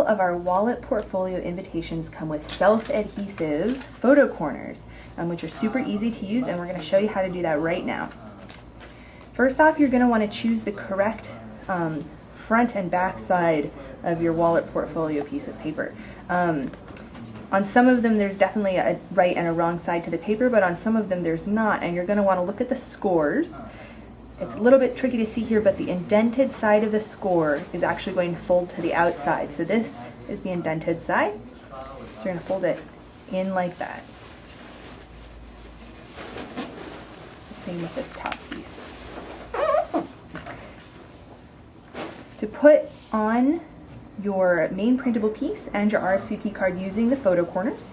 of our wallet portfolio invitations come with self-adhesive photo corners, which are super easy to use, and we're going to show you how to do that right now. First off, you're going to want to choose the correct front and back side of your wallet portfolio piece of paper. On some of them there's definitely a right and a wrong side to the paper, but on some of them there's not, and you're going to want to look at the scores. It's a little bit tricky to see here, but the indented side of the score is actually going to fold to the outside. So this is the indented side. So you're going to fold it in like that. Same with this top piece. To put on your main printable piece and your RSVP card using the photo corners,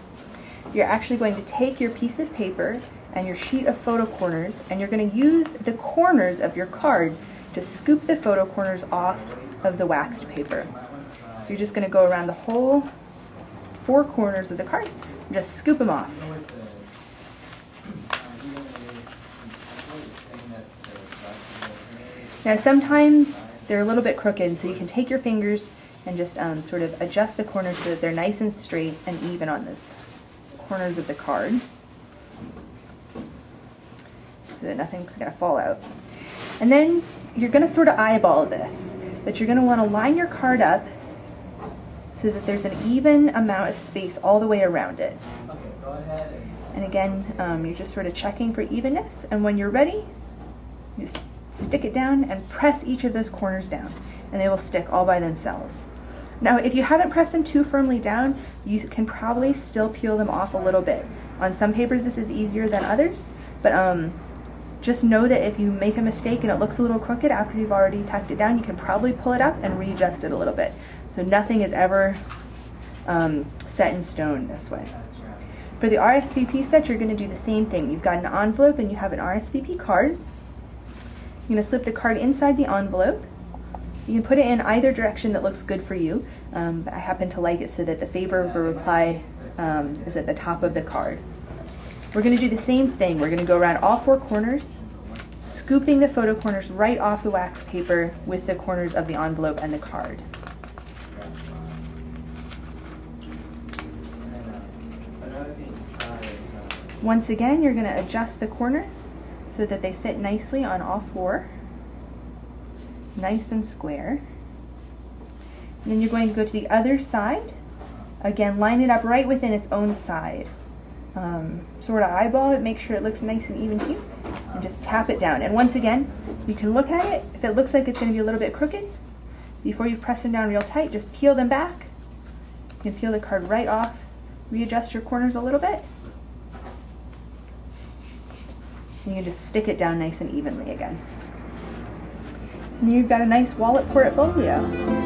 you're actually going to take your piece of paper and your sheet of photo corners, and you're going to use the corners of your card to scoop the photo corners off of the waxed paper. So you're just going to go around the whole 4 corners of the card and just scoop them off. Now sometimes they're a little bit crooked, so you can take your fingers and just sort of adjust the corners so that they're nice and straight and even on those corners of the card, so that nothing's going to fall out. And then you're going to sort of eyeball this, but you're going to want to line your card up so that there's an even amount of space all the way around it. And again, you're just sort of checking for evenness, and when you're ready, you just stick it down and press each of those corners down, and they will stick all by themselves. Now, if you haven't pressed them too firmly down, you can probably still peel them off a little bit. On some papers this is easier than others, but just know that if you make a mistake and it looks a little crooked after you've already tacked it down, you can probably pull it up and readjust it a little bit. So nothing is ever set in stone this way. For the RSVP set, you're going to do the same thing. You've got an envelope and you have an RSVP card. You're going to slip the card inside the envelope. You can put it in either direction that looks good for you. But I happen to like it so that the favor of a reply is at the top of the card. We're going to do the same thing. We're going to go around all 4 corners, scooping the photo corners right off the wax paper with the corners of the envelope and the card. Once again, you're going to adjust the corners so that they fit nicely on all 4. Nice and square. And then you're going to go to the other side. Again, line it up right within its own side. Sort of eyeball it, make sure it looks nice and even to you, and just tap it down. And once again, you can look at it. If it looks like it's going to be a little bit crooked, before you press them down real tight, just peel them back. You can peel the card right off, readjust your corners a little bit, and you can just stick it down nice and evenly again. And you've got a nice wallet portfolio.